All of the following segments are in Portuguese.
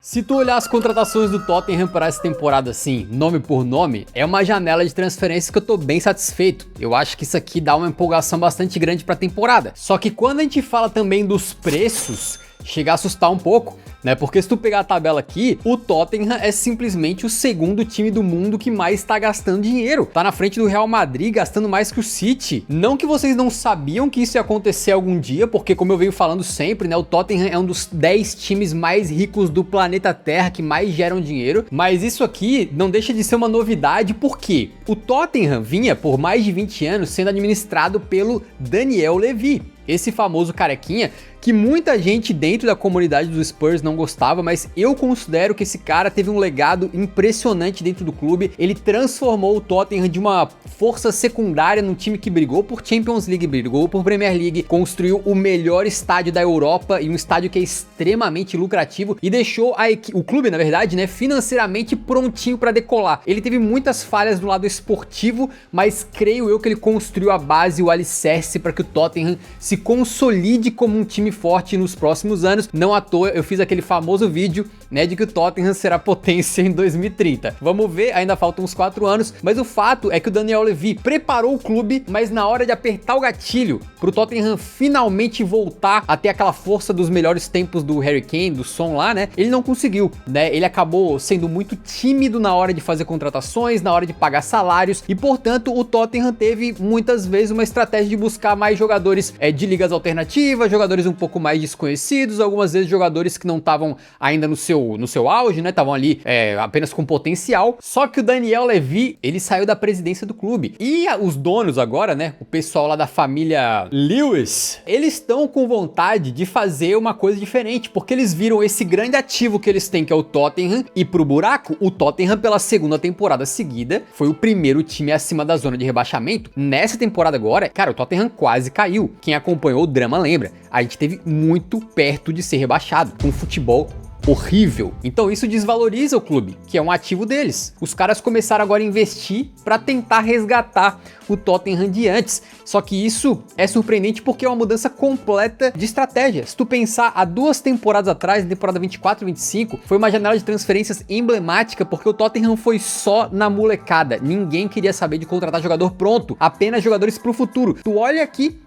Se tu olhar as contratações do Tottenham para essa temporada assim, nome por nome, é uma janela de transferência que eu tô bem satisfeito. Eu acho que isso aqui dá uma empolgação bastante grande para a temporada. Só que quando a gente fala também dos preços, chega a assustar um pouco, né? Porque se tu pegar a tabela aqui, o Tottenham é simplesmente o segundo time do mundo que mais tá gastando dinheiro. Tá na frente do Real Madrid, gastando mais que o City. Não que vocês não sabiam que isso ia acontecer algum dia, porque como eu venho falando sempre, né? O Tottenham é um dos 10 times mais ricos do planeta Terra, que mais geram dinheiro. Mas isso aqui não deixa de ser uma novidade, porque o Tottenham vinha por mais de 20 anos sendo administrado pelo Daniel Levy. Esse famoso carequinha que muita gente dentro da comunidade dos Spurs não gostava, mas eu considero que esse cara teve um legado impressionante dentro do clube. Ele transformou o Tottenham de uma força secundária num time que brigou por Champions League, brigou por Premier League, construiu o melhor estádio da Europa e um estádio que é extremamente lucrativo e deixou o clube, na verdade, né, financeiramente prontinho para decolar. Ele teve muitas falhas do lado esportivo, mas creio eu que ele construiu a base, o alicerce para que o Tottenham se consolide como um time forte nos próximos anos. Não à toa eu fiz aquele famoso vídeo, né, de que o Tottenham será potência em 2030. Vamos ver, ainda faltam uns 4 anos, mas o fato é que o Daniel Levy preparou o clube, mas na hora de apertar o gatilho pro Tottenham finalmente voltar a ter aquela força dos melhores tempos do Harry Kane, do Son lá, né, ele não conseguiu, né, ele acabou sendo muito tímido na hora de fazer contratações, na hora de pagar salários e, portanto, o Tottenham teve muitas vezes uma estratégia de buscar mais jogadores de ligas alternativas, jogadores um pouco mais desconhecidos, algumas vezes jogadores que não estavam ainda no seu auge, né? Estavam ali apenas com potencial. Só que o Daniel Levy, ele saiu da presidência do clube. E os donos agora, né? O pessoal lá da família Lewis, eles estão com vontade de fazer uma coisa diferente, porque eles viram esse grande ativo que eles têm, que é o Tottenham, e pro buraco, o Tottenham pela segunda temporada seguida foi o primeiro time acima da zona de rebaixamento. Nessa temporada agora, cara, o Tottenham quase caiu. Quem acompanhou o drama lembra. A gente teve muito perto de ser rebaixado, com futebol horrível. Então isso desvaloriza o clube, que é um ativo deles. Os caras começaram agora a investir para tentar resgatar o Tottenham de antes. Só que isso é surpreendente porque é uma mudança completa de estratégia. Se tu pensar, há 2 temporadas atrás, na temporada 24 e 25, foi uma janela de transferências emblemática porque o Tottenham foi só na molecada. Ninguém queria saber de contratar jogador pronto, apenas jogadores pro futuro. Tu olha aqui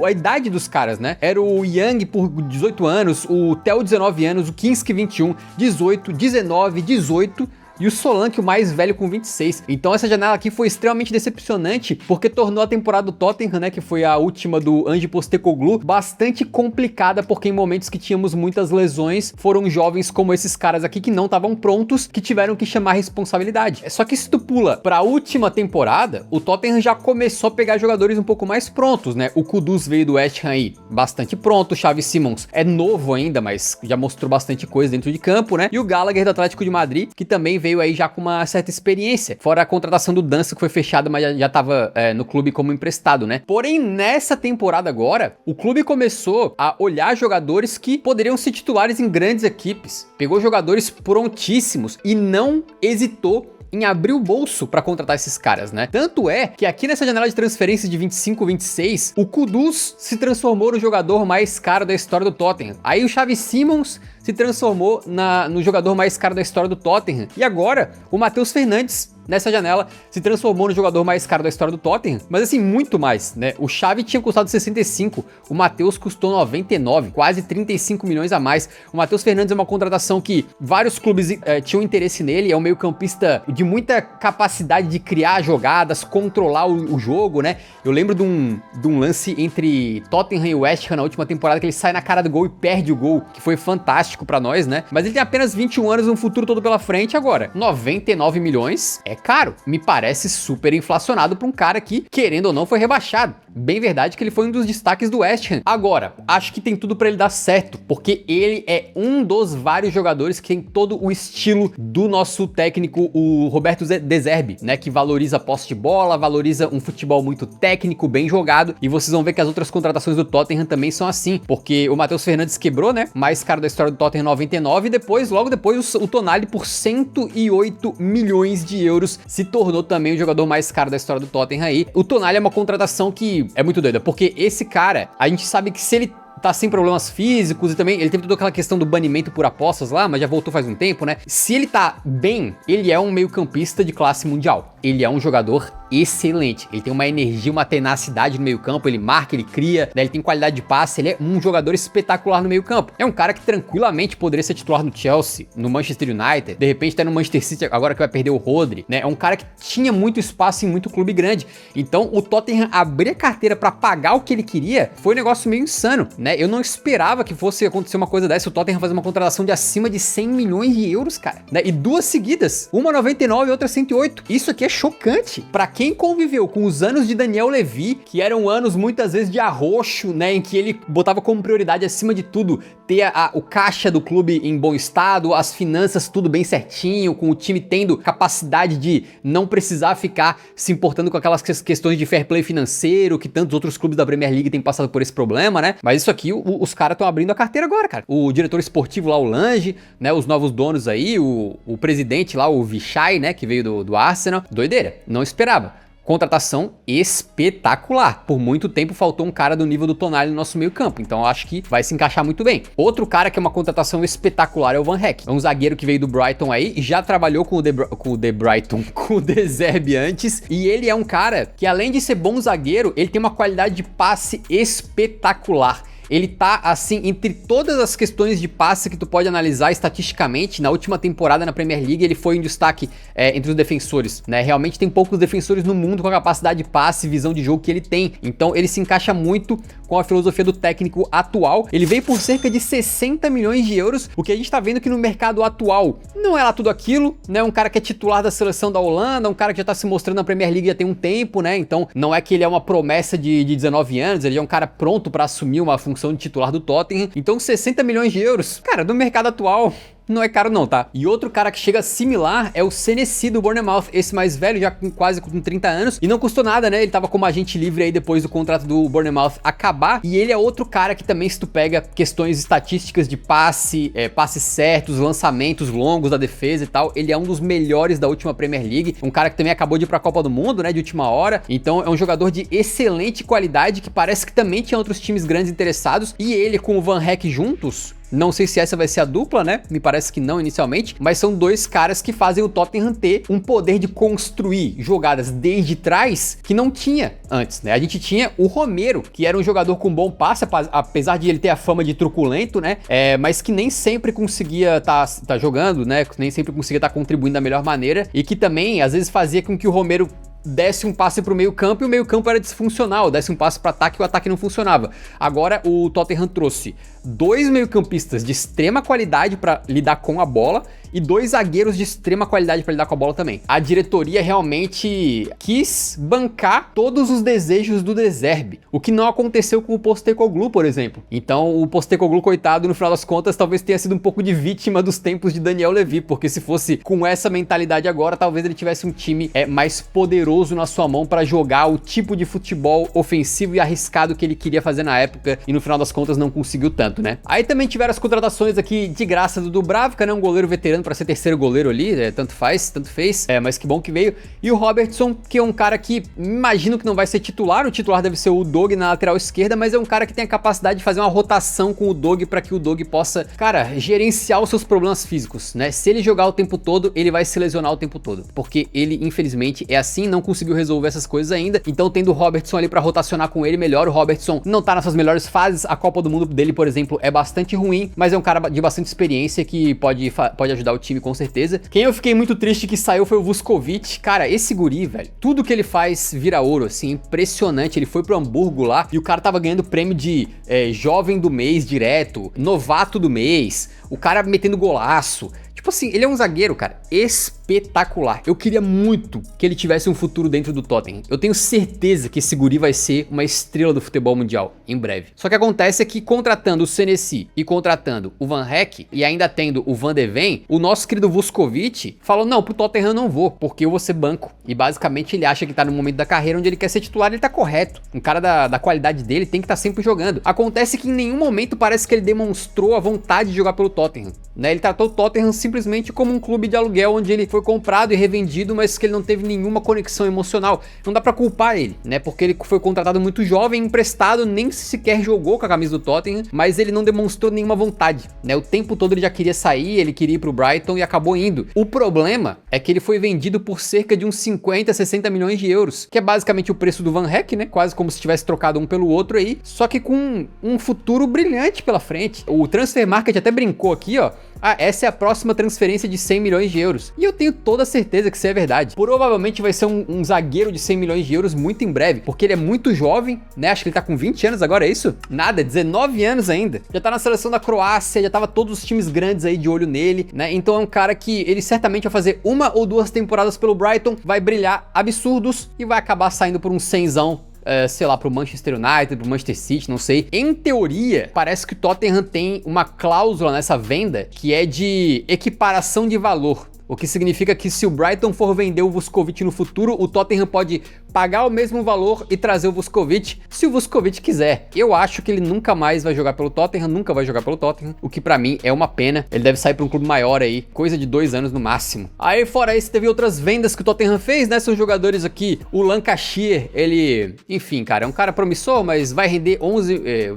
a idade dos caras, né? Era o Young por 18 anos, o Theo 19 anos, o Kinski 21, 18, 19, 18 e o Solanke, o mais velho, com 26. Então essa janela aqui foi extremamente decepcionante, porque tornou a temporada do Tottenham, né, que foi a última do Ange Postecoglou, bastante complicada, porque em momentos que tínhamos muitas lesões, foram jovens como esses caras aqui que não estavam prontos, que tiveram que chamar a responsabilidade. Só que se tu pula pra última temporada, o Tottenham já começou a pegar jogadores um pouco mais prontos, né? O Kudus veio do West Ham aí, bastante pronto. O Xavi Simons é novo ainda, mas já mostrou bastante coisa dentro de campo, né? E o Gallagher do Atlético de Madrid, que também veio aí já com uma certa experiência, fora a contratação do Dança, que foi fechada, mas já tava no clube como emprestado, né? Porém, nessa temporada agora, o clube começou a olhar jogadores que poderiam ser titulares em grandes equipes, pegou jogadores prontíssimos e não hesitou em abrir o bolso para contratar esses caras, né? Tanto é que aqui nessa janela de transferências de 25-26, o Kudus se transformou no jogador mais caro da história do Tottenham. Aí o Xavi Simons se transformou no jogador mais caro da história do Tottenham. E agora, o Matheus Fernandes, nessa janela, se transformou no jogador mais caro da história do Tottenham, mas assim, muito mais, né? O Xavi tinha custado 65, o Matheus custou 99, quase 35 milhões a mais. O Matheus Fernandes é uma contratação que vários clubes tinham interesse nele, é um meio-campista de muita capacidade de criar jogadas, controlar o jogo, né? Eu lembro de um lance entre Tottenham e West Ham na última temporada, que ele sai na cara do gol e perde o gol, que foi fantástico pra nós, né? Mas ele tem apenas 21 anos, um futuro todo pela frente agora. 99 milhões é caro. Me parece super inflacionado pra um cara que, querendo ou não, foi rebaixado. Bem verdade que ele foi um dos destaques do West Ham. Agora, acho que tem tudo pra ele dar certo, porque ele é um dos vários jogadores que tem todo o estilo do nosso técnico, o Roberto De Zerbi, né? Que valoriza a posse de bola, valoriza um futebol muito técnico, bem jogado, e vocês vão ver que as outras contratações do Tottenham também são assim, porque o Matheus Fernandes quebrou, né? Mais caro da história do Tottenham, 99, e depois, logo depois, o Tonali por 108 milhões de euros se tornou também o jogador mais caro da história do Tottenham aí. O Tonali é uma contratação que é muito doida, porque esse cara, a gente sabe que se ele tá sem problemas físicos e também ele teve toda aquela questão do banimento por apostas lá, mas já voltou faz um tempo, né? Se ele tá bem, ele é um meio-campista de classe mundial. Ele é um jogador excelente, ele tem uma energia, uma tenacidade no meio campo, ele marca, ele cria, né? Ele tem qualidade de passe, ele é um jogador espetacular no meio campo. É um cara que tranquilamente poderia ser titular no Chelsea, no Manchester United, de repente tá no Manchester City agora que vai perder o Rodri, né? É um cara que tinha muito espaço em muito clube grande. Então o Tottenham abrir a carteira pra pagar o que ele queria foi um negócio meio insano, né? Eu não esperava que fosse acontecer uma coisa dessa, o Tottenham fazer uma contratação de acima de 100 milhões de euros, cara, né? E duas seguidas, uma 99 e outra 108. Isso aqui é chocante. Pra quem conviveu com os anos de Daniel Levy, que eram anos muitas vezes de arroxo, né, em que ele botava como prioridade acima de tudo ter o caixa do clube em bom estado, as finanças tudo bem certinho, com o time tendo capacidade de não precisar ficar se importando com aquelas questões de fair play financeiro, que tantos outros clubes da Premier League têm passado por esse problema, né? Mas isso aqui, os caras estão abrindo a carteira agora, cara. O diretor esportivo lá, o Lange, né, os novos donos aí, o presidente lá, o Vichai, né, que veio do Arsenal, doideira, não esperava. Contratação espetacular. Por muito tempo faltou um cara do nível do Tonali no nosso meio campo, então eu acho que vai se encaixar muito bem. Outro cara que é uma contratação espetacular é o Van Heck. É um zagueiro que veio do Brighton aí e já trabalhou com o De Zerbi antes, e ele é um cara que além de ser bom zagueiro, ele tem uma qualidade de passe espetacular. Ele tá, assim, entre todas as questões de passe que tu pode analisar estatisticamente, na última temporada na Premier League ele foi em destaque entre os defensores, né? Realmente tem poucos defensores no mundo com a capacidade de passe e visão de jogo que ele tem. Então ele se encaixa muito com a filosofia do técnico atual. Ele veio por cerca de 60 milhões de euros, o que a gente tá vendo que no mercado atual não é lá tudo aquilo, né? Um cara que é titular da seleção da Holanda, um cara que já tá se mostrando na Premier League já tem um tempo, né? Então não é que ele é uma promessa de 19 anos, ele é um cara pronto pra assumir uma função de titular do Tottenham. Então 60 milhões de euros, cara, no mercado atual não é caro não, tá? E outro cara que chega similar é o Senesi do Bournemouth, esse mais velho, já quase com 30 anos, e não custou nada, né? Ele tava como agente livre aí depois do contrato do Bournemouth acabar, e ele é outro cara que também, se tu pega questões estatísticas de passe, passes certos, lançamentos longos da defesa e tal, ele é um dos melhores da última Premier League, um cara que também acabou de ir pra Copa do Mundo, né, de última hora, então é um jogador de excelente qualidade, que parece que também tinha outros times grandes interessados, e ele com o Van Heck juntos, não sei se essa vai ser a dupla, né? Me parece que não inicialmente, mas são dois caras que fazem o Tottenham ter um poder de construir jogadas desde trás que não tinha antes, né? A gente tinha o Romero, que era um jogador com bom passe, apesar de ele ter a fama de truculento, né? Mas que nem sempre conseguia tá jogando, né? Nem sempre conseguia estar contribuindo da melhor maneira e que também, às vezes, fazia com que o Romero desse um passe pro meio campo e o meio campo era disfuncional, desse um passe para ataque e o ataque não funcionava. Agora o Tottenham trouxe dois meio-campistas de extrema qualidade para lidar com a bola e dois zagueiros de extrema qualidade para lidar com a bola também. A diretoria realmente quis bancar todos os desejos do De Zerbi, o que não aconteceu com o Postecoglou, por exemplo. Então o Postecoglou, coitado, no final das contas, talvez tenha sido um pouco de vítima dos tempos de Daniel Levy, porque se fosse com essa mentalidade agora, talvez ele tivesse um time mais poderoso na sua mão para jogar o tipo de futebol ofensivo e arriscado que ele queria fazer na época e no final das contas não conseguiu tanto, né? Aí também tiveram as contratações aqui de graça do Dubravka, né? Um goleiro veterano para ser terceiro goleiro ali, tanto faz, tanto fez, mas que bom que veio. E o Robertson, que é um cara que imagino que não vai ser titular, o titular deve ser o Dog na lateral esquerda, mas é um cara que tem a capacidade de fazer uma rotação com o Dog para que o Dog possa, cara, gerenciar os seus problemas físicos, né? Se ele jogar o tempo todo, ele vai se lesionar o tempo todo, porque ele, infelizmente, é assim, não conseguiu resolver essas coisas ainda, então tendo o Robertson ali para rotacionar com ele, melhor. O Robertson não tá nas suas melhores fases, a Copa do Mundo dele, por exemplo, é bastante ruim, mas é um cara de bastante experiência que pode ajudar o time com certeza. Quem eu fiquei muito triste que saiu foi o Vuskovic. Cara, esse guri, velho, tudo que ele faz vira ouro, assim, impressionante. Ele foi pro Hamburgo lá e o cara tava ganhando prêmio de jovem do mês direto, novato do mês, o cara metendo golaço. Tipo assim, ele é um zagueiro, cara, espetacular. Eu queria muito que ele tivesse um futuro dentro do Tottenham. Eu tenho certeza que esse guri vai ser uma estrela do futebol mundial em breve. Só que acontece é que contratando o Senesi e contratando o Van Heck e ainda tendo o Van de Ven, o nosso querido Vuskovic falou, não, pro Tottenham não vou, porque eu vou ser banco. E basicamente ele acha que tá no momento da carreira onde ele quer ser titular, ele tá correto. Um cara da qualidade dele tem que estar sempre jogando. Acontece que em nenhum momento parece que ele demonstrou a vontade de jogar pelo Tottenham, né? Ele tratou o Tottenham simplesmente simplesmente como um clube de aluguel onde ele foi comprado e revendido, mas que ele não teve nenhuma conexão emocional. Não dá pra culpar ele, né? Porque ele foi contratado muito jovem, emprestado, nem sequer jogou com a camisa do Tottenham, mas ele não demonstrou nenhuma vontade, né? O tempo todo ele já queria sair, ele queria ir pro Brighton e acabou indo. O problema é que ele foi vendido por cerca de uns 50, 60 milhões de euros, que é basicamente o preço do Van Heck, né? Quase como se tivesse trocado um pelo outro aí, só que com um futuro brilhante pela frente. O Transfermarkt até brincou aqui, ó. Ah, essa é a próxima transferência de 100 milhões de euros. E eu tenho toda a certeza que isso é verdade. Provavelmente vai ser um zagueiro de 100 milhões de euros muito em breve, porque ele é muito jovem, né? Acho que ele tá com 20 anos agora, é isso? Nada, 19 anos ainda. Já tá na seleção da Croácia, já tava todos os times grandes aí de olho nele, né? Então é um cara que ele certamente vai fazer 1 ou 2 temporadas pelo Brighton, vai brilhar absurdos e vai acabar saindo por um 100zão. Sei lá, pro Manchester United, pro Manchester City, não sei. Em teoria, parece que o Tottenham tem uma cláusula nessa venda que é de equiparação de valor. O que significa que se o Brighton for vender o Vuskovic no futuro, o Tottenham pode pagar o mesmo valor e trazer o Vuskovic, se o Vuskovic quiser. Eu acho que ele nunca mais vai jogar pelo Tottenham, nunca vai jogar pelo Tottenham, o que pra mim é uma pena. Ele deve sair pra um clube maior aí, coisa de 2 anos no máximo. Aí fora isso, teve outras vendas que o Tottenham fez, né? São jogadores aqui, o Lancashire, ele... Enfim, cara, é um cara promissor, mas vai render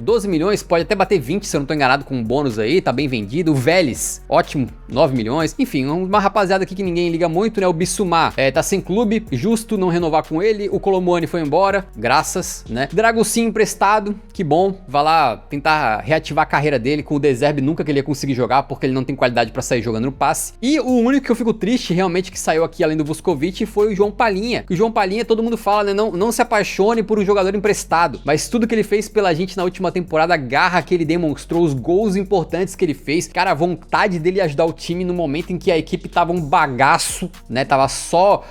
12 milhões, pode até bater 20, se eu não tô enganado, com um bônus aí, tá bem vendido. O Vélez, ótimo, 9 milhões. Enfim, uma rapaziada aqui que ninguém liga muito, né? O Bissouma tá sem clube, justo não renovar com ele. O Colomboani foi embora, graças, né? Dragusin emprestado, que bom. Vai lá tentar reativar a carreira dele. Com o De Zerbi nunca que ele ia conseguir jogar, porque ele não tem qualidade pra sair jogando no passe. E o único que eu fico triste, realmente, que saiu aqui além do Vuskovic, foi o João Palhinha. O João Palhinha, todo mundo fala, né? Não se apaixone por um jogador emprestado. Mas tudo que ele fez pela gente na última temporada, a garra que ele demonstrou, os gols importantes que ele fez, cara, a vontade dele ajudar o time no momento em que a equipe tava um bagaço, né? Tava só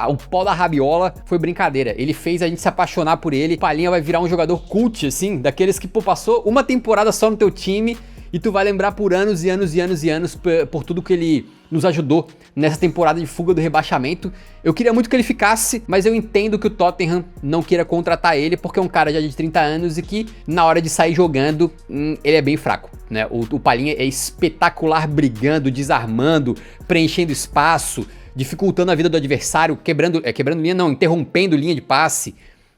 o pó da rabiola, foi brincadeira. Ele fez a gente se apaixonar por ele. Palhinha vai virar um jogador cult, assim, daqueles que, pô, passou uma temporada só no teu time e tu vai lembrar por anos e anos e anos e anos por tudo que ele nos ajudou nessa temporada de fuga do rebaixamento. Eu queria muito que ele ficasse, mas eu entendo que o Tottenham não queira contratar ele, porque é um cara já de 30 anos e que na hora de sair jogando, ele é bem fraco, né? O Palhinha é espetacular brigando, desarmando, preenchendo espaço, dificultando a vida do adversário, quebrando linha não, interrompendo linha de passe,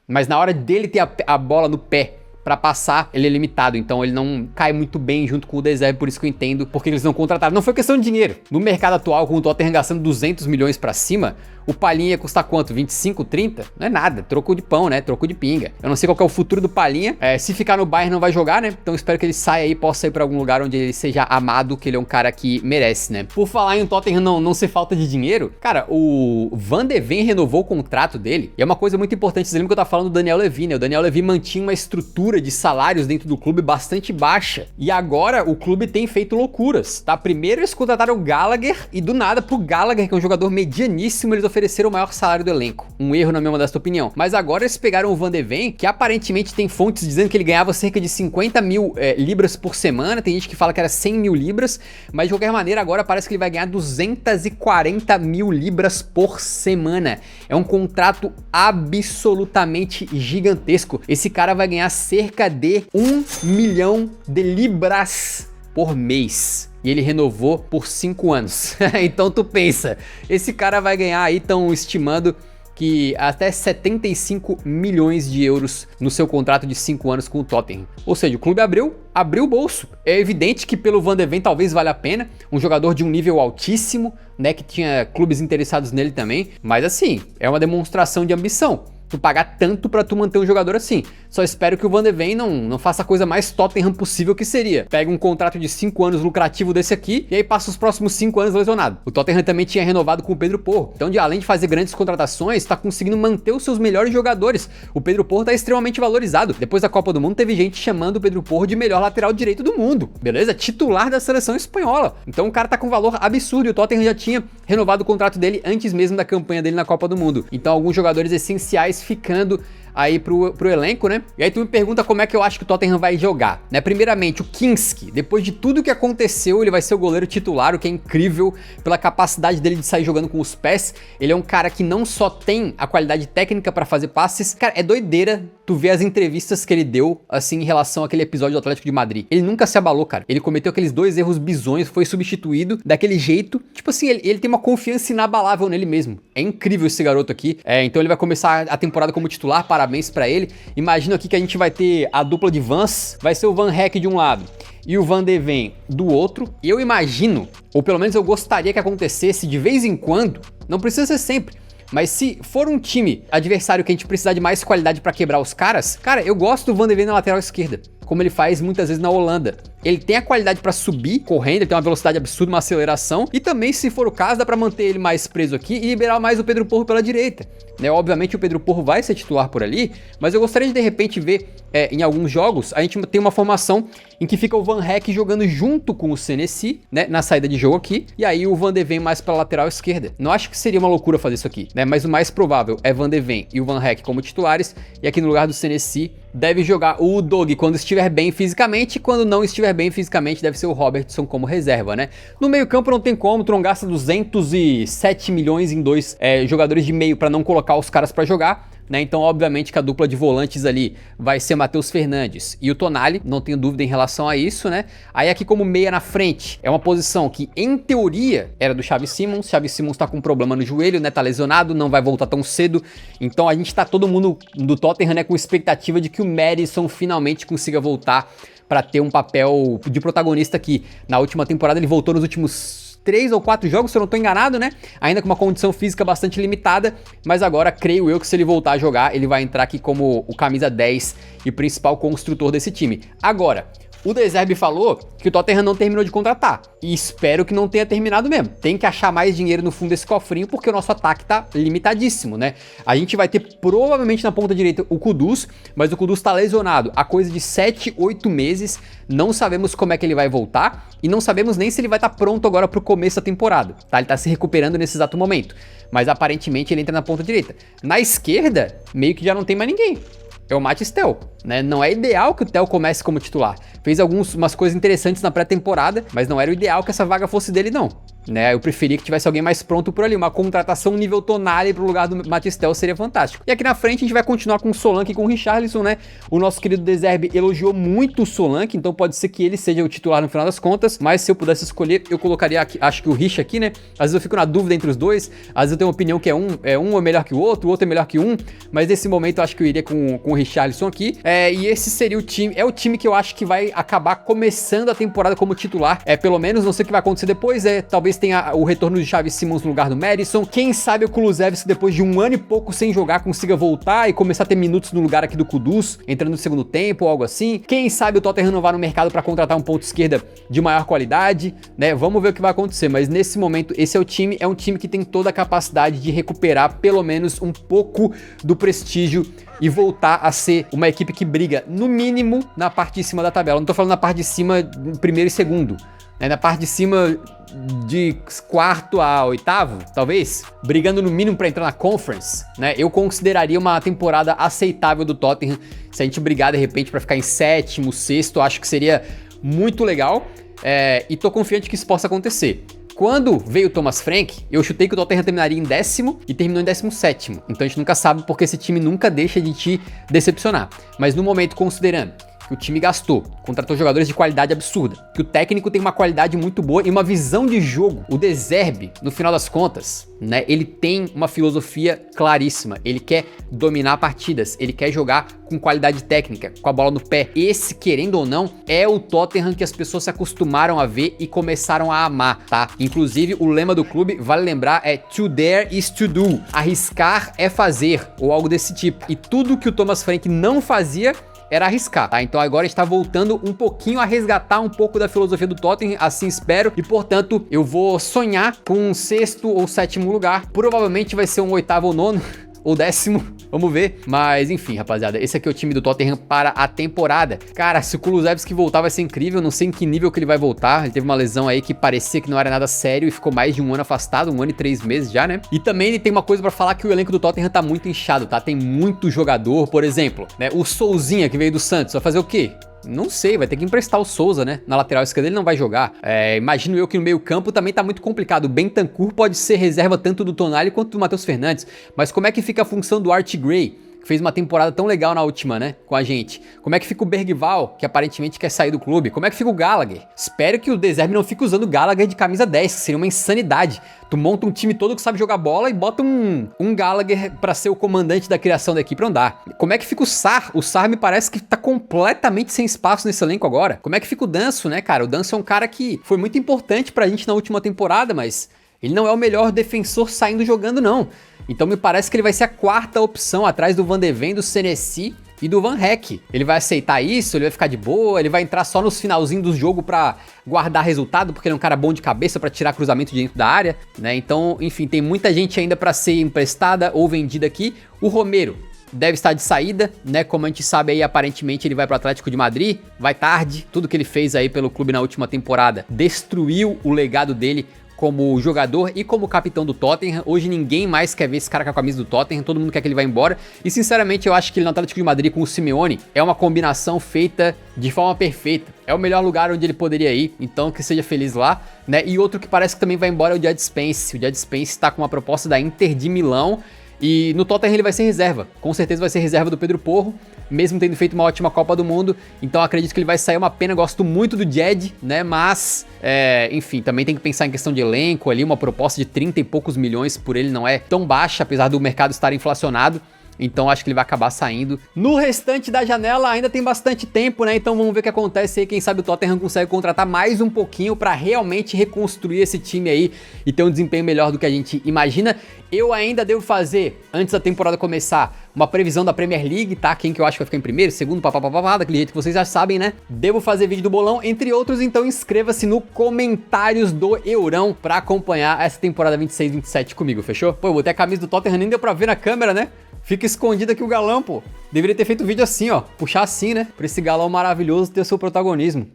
mas na hora dele ter a bola no pé pra passar, ele é limitado, então ele não cai muito bem junto com o De Zerbi, por isso que eu entendo porque eles não contrataram. Não foi questão de dinheiro. No mercado atual, com o Tottenham gastando 200 milhões pra cima, o Palhinha ia custar quanto? 25, 30? Não é nada, troco de pão, né? Troco de pinga. Eu não sei qual que é o futuro do Palhinha. Se ficar no Bayern não vai jogar, né? Então espero que ele saia aí, possa ir pra algum lugar onde ele seja amado, que ele é um cara que merece, né? Por falar em o Tottenham não ser falta de dinheiro, cara, o Van de Ven renovou o contrato dele. E é uma coisa muito importante, você lembra que eu tava falando do Daniel Levy, né? O Daniel Levy mantinha uma estrutura de salários dentro do clube bastante baixa. E agora o clube tem feito loucuras, tá? Primeiro eles contrataram o Gallagher e do nada pro Gallagher, que é um jogador medianíssimo, eles ofereceram o maior salário do elenco. Um erro na minha modesta opinião. Mas agora eles pegaram o Van de Ven, que aparentemente tem fontes dizendo que ele ganhava cerca de 50 mil libras por semana. Tem gente que fala que era 100 mil libras, mas de qualquer maneira agora parece que ele vai ganhar 240 mil libras por semana. É um contrato absolutamente gigantesco. Esse cara vai ganhar cerca de 1 milhão de libras por mês. E ele renovou por 5 anos. Então tu pensa, esse cara vai ganhar aí, estão estimando que até 75 milhões de euros no seu contrato de 5 anos com o Tottenham. Ou seja, o clube abriu o bolso. É evidente que pelo Van de Ven talvez valha a pena, um jogador de um nível altíssimo, né, que tinha clubes interessados nele também, mas assim, é uma demonstração de ambição. Tu pagar tanto pra tu manter um jogador assim. Só espero que o Van de Ven não faça a coisa mais Tottenham possível que seria. Pega um contrato de 5 anos lucrativo desse aqui e aí passa os próximos 5 anos lesionado. O Tottenham também tinha renovado com o Pedro Porro. Então, além de fazer grandes contratações, tá conseguindo manter os seus melhores jogadores. O Pedro Porro tá extremamente valorizado. Depois da Copa do Mundo, teve gente chamando o Pedro Porro de melhor lateral direito do mundo. Beleza? Titular da seleção espanhola. Então o cara tá com valor absurdo e o Tottenham já tinha renovado o contrato dele antes mesmo da campanha dele na Copa do Mundo. Então alguns jogadores essenciais ficando aí pro elenco, né? E aí tu me pergunta como é que eu acho que o Tottenham vai jogar, né? Primeiramente, o Kinski, depois de tudo que aconteceu, ele vai ser o goleiro titular, o que é incrível pela capacidade dele de sair jogando com os pés. Ele é um cara que não só tem a qualidade técnica pra fazer passes, cara, é doideira tu vê as entrevistas que ele deu, assim, em relação àquele episódio do Atlético de Madrid. Ele nunca se abalou, cara. Ele cometeu aqueles 2 erros bizonhos, foi substituído daquele jeito. Tipo assim, ele tem uma confiança inabalável nele mesmo. É incrível esse garoto aqui. Então ele vai começar a temporada como titular, parabéns pra ele. Imagina aqui que a gente vai ter a dupla de Vans, vai ser o Van Heck de um lado e o Van de Ven do outro. Eu imagino, ou pelo menos eu gostaria que acontecesse de vez em quando, não precisa ser sempre, mas se for um time adversário que a gente precisar de mais qualidade pra quebrar os caras, cara, eu gosto do Van de Ven na lateral esquerda, como ele faz muitas vezes na Holanda. Ele tem a qualidade pra subir correndo, ele tem uma velocidade absurda, uma aceleração, e também, se for o caso, dá pra manter ele mais preso aqui e liberar mais o Pedro Porro pela direita. Obviamente o Pedro Porro vai ser titular por ali, mas eu gostaria de repente ver em alguns jogos, a gente tem uma formação em que fica o Van Heck jogando junto com o Senesi, né, na saída de jogo aqui, e aí o Van de Ven mais pela lateral esquerda. Não acho que seria uma loucura fazer isso aqui, né, mas o mais provável é Van de Ven e o Van Heck como titulares, e aqui no lugar do Senesi deve jogar o Doug quando estiver bem fisicamente, e quando não estiver bem fisicamente deve ser o Robertson como reserva, né. No meio campo não tem como, tu não gasta 207 milhões em 2 jogadores de meio para não colocar os caras para jogar, né? Então obviamente que a dupla de volantes ali vai ser Matheus Fernandes e o Tonali, não tenho dúvida em relação a isso, né? Aí aqui como meia na frente, é uma posição que em teoria era do Xavi Simons tá com um problema no joelho, né? Tá lesionado, não vai voltar tão cedo, então a gente tá todo mundo do Tottenham, né, com expectativa de que o Maddison finalmente consiga voltar para ter um papel de protagonista aqui. Na última temporada ele voltou nos últimos 3 ou 4 jogos, se eu não tô enganado, né? Ainda com uma condição física bastante limitada, mas agora creio eu que se ele voltar a jogar, ele vai entrar aqui como o camisa 10 e principal construtor desse time. Agora, o De Zerbi falou que o Tottenham não terminou de contratar, e espero que não tenha terminado mesmo. Tem que achar mais dinheiro no fundo desse cofrinho, porque o nosso ataque tá limitadíssimo, né? A gente vai ter provavelmente na ponta direita o Kudus, mas o Kudus tá lesionado há coisa de 7, 8 meses, não sabemos como é que ele vai voltar, e não sabemos nem se ele vai estar pronto agora pro começo da temporada, tá? Ele tá se recuperando nesse exato momento, mas aparentemente ele entra na ponta direita. Na esquerda, meio que já não tem mais ninguém. É o Mathys Tel, né? Não é ideal que o Tel comece como titular. Fez umas coisas interessantes na pré-temporada, mas não era o ideal que essa vaga fosse dele, não. Né? Eu preferia que tivesse alguém mais pronto por ali. Uma contratação nível Tonali pro lugar do Mathys Tel seria fantástico. E aqui na frente a gente vai continuar com o Solanke e com o Richarlison, né? O nosso querido De Zerbi elogiou muito o Solanke, então pode ser que ele seja o titular no final das contas, mas se eu pudesse escolher, eu colocaria aqui, acho que o Rich aqui, né? Às vezes eu fico na dúvida entre os dois, às vezes eu tenho uma opinião que um é melhor que o outro é melhor que um, mas nesse momento eu acho que eu iria com o Richarlison aqui. E esse seria o time que eu acho que vai acabar começando a temporada como titular. Pelo menos, não sei o que vai acontecer depois, talvez tenha o retorno de Xavi Simons no lugar do Maddison. Quem sabe o Kulusevski, depois de 1 ano e pouco sem jogar, consiga voltar e começar a ter minutos no lugar aqui do Kudus, entrando no segundo tempo ou algo assim. Quem sabe o Tottenham não vai no mercado para contratar um ponto esquerda de maior qualidade, né? Vamos ver o que vai acontecer, mas nesse momento esse é um time que tem toda a capacidade de recuperar pelo menos um pouco do prestígio e voltar a ser uma equipe que briga, no mínimo, na parte de cima da tabela. Não tô falando na parte de cima, primeiro e segundo, né? Na parte de cima de 4º a 8º, talvez, brigando no mínimo para entrar na Conference, né? Eu consideraria uma temporada aceitável do Tottenham. Se a gente brigar de repente para ficar em 7º, 6º, acho que seria muito legal, e tô confiante que isso possa acontecer. Quando veio o Thomas Frank, eu chutei que o Tottenham terminaria em 10º e terminou em 17º. Então a gente nunca sabe, porque esse time nunca deixa de te decepcionar. Mas no momento, considerando que o time gastou, contratou jogadores de qualidade absurda, que o técnico tem uma qualidade muito boa e uma visão de jogo, o De Zerbi, no final das contas, né, ele tem uma filosofia claríssima. Ele quer dominar partidas, ele quer jogar com qualidade técnica, com a bola no pé. Esse, querendo ou não, é o Tottenham que as pessoas se acostumaram a ver e começaram a amar, tá? Inclusive, o lema do clube, vale lembrar, é "To dare is to do". Arriscar é fazer, ou algo desse tipo. E tudo que o Thomas Frank não fazia era arriscar, tá? Então agora está voltando um pouquinho a resgatar um pouco da filosofia do Tottenham, assim espero, e portanto eu vou sonhar com um 6º ou 7º lugar. Provavelmente vai ser um 8º ou 9º ou 10º, vamos ver. Mas enfim, rapaziada, esse aqui é o time do Tottenham para a temporada. Cara, se o Kulusevski voltar vai ser incrível, não sei em que nível que ele vai voltar. Ele teve uma lesão aí que parecia que não era nada sério e ficou mais de 1 ano afastado, 1 ano e 3 meses já, né? E também ele tem uma coisa pra falar, que o elenco do Tottenham tá muito inchado, tá? Tem muito jogador, por exemplo, né? O Souzinha, que veio do Santos, vai fazer o quê? Não sei, vai ter que emprestar o Souza, né? Na lateral esquerda ele não vai jogar. Imagino eu que no meio campo também tá muito complicado. O Bentancur pode ser reserva tanto do Tonali quanto do Matheus Fernandes. Mas como é que fica a função do Art Gray? que fez uma temporada tão legal na última, né, com a gente? Como é que fica o Bergvall, que aparentemente quer sair do clube? Como é que fica o Gallagher? Espero que o De Zerbi não fique usando o Gallagher de camisa 10, que seria uma insanidade. Tu monta um time todo que sabe jogar bola e bota um Gallagher pra ser o comandante da criação da equipe, não dá. Como é que fica o Sarr? O Sarr me parece que tá completamente sem espaço nesse elenco agora. Como é que fica o Danso, né, cara? O Danso é um cara que foi muito importante pra gente na última temporada, mas ele não é o melhor defensor saindo jogando, não. Então me parece que ele vai ser a quarta opção atrás do Van de Ven, do Senesi e do Van Heck. Ele vai aceitar isso, ele vai ficar de boa, ele vai entrar só nos finalzinhos do jogo pra guardar resultado, porque ele é um cara bom de cabeça pra tirar cruzamento de dentro da área, né? Então, enfim, tem muita gente ainda pra ser emprestada ou vendida aqui. O Romero deve estar de saída, né? Como a gente sabe aí, aparentemente ele vai pro Atlético de Madrid, vai tarde. Tudo que ele fez aí pelo clube na última temporada destruiu o legado dele como jogador e como capitão do Tottenham. Hoje ninguém mais quer ver esse cara com a camisa do Tottenham, todo mundo quer que ele vá embora. E sinceramente eu acho que ele no Atlético de Madrid com o Simeone é uma combinação feita de forma perfeita. É o melhor lugar onde ele poderia ir, então que seja feliz lá, né? E outro que parece que também vai embora é o Jed Spence. O Jed Spence está com uma proposta da Inter de Milão. E no Tottenham ele vai ser reserva, com certeza vai ser reserva do Pedro Porro, mesmo tendo feito uma ótima Copa do Mundo, então acredito que ele vai sair. Uma pena, gosto muito do Jed, né, mas, enfim, também tem que pensar em questão de elenco ali, uma proposta de 30 e poucos milhões por ele não é tão baixa, apesar do mercado estar inflacionado. Então acho que ele vai acabar saindo. No restante da janela ainda tem bastante tempo, né? Então vamos ver o que acontece aí. Quem sabe o Tottenham consegue contratar mais um pouquinho pra realmente reconstruir esse time aí e ter um desempenho melhor do que a gente imagina. Eu ainda devo fazer, antes da temporada começar, uma previsão da Premier League, tá? Quem que eu acho que vai ficar em primeiro, segundo, papapá, daquele jeito que vocês já sabem, né? Devo fazer vídeo do bolão, entre outros, então inscreva-se no comentários do Eurão pra acompanhar essa temporada 26-27 comigo, fechou? Pô, eu botei a camisa do Tottenham, nem deu pra ver na câmera, né? Fica escondido aqui o galão, pô. Deveria ter feito vídeo assim, ó. Puxar assim, né? Pra esse galão maravilhoso ter o seu protagonismo.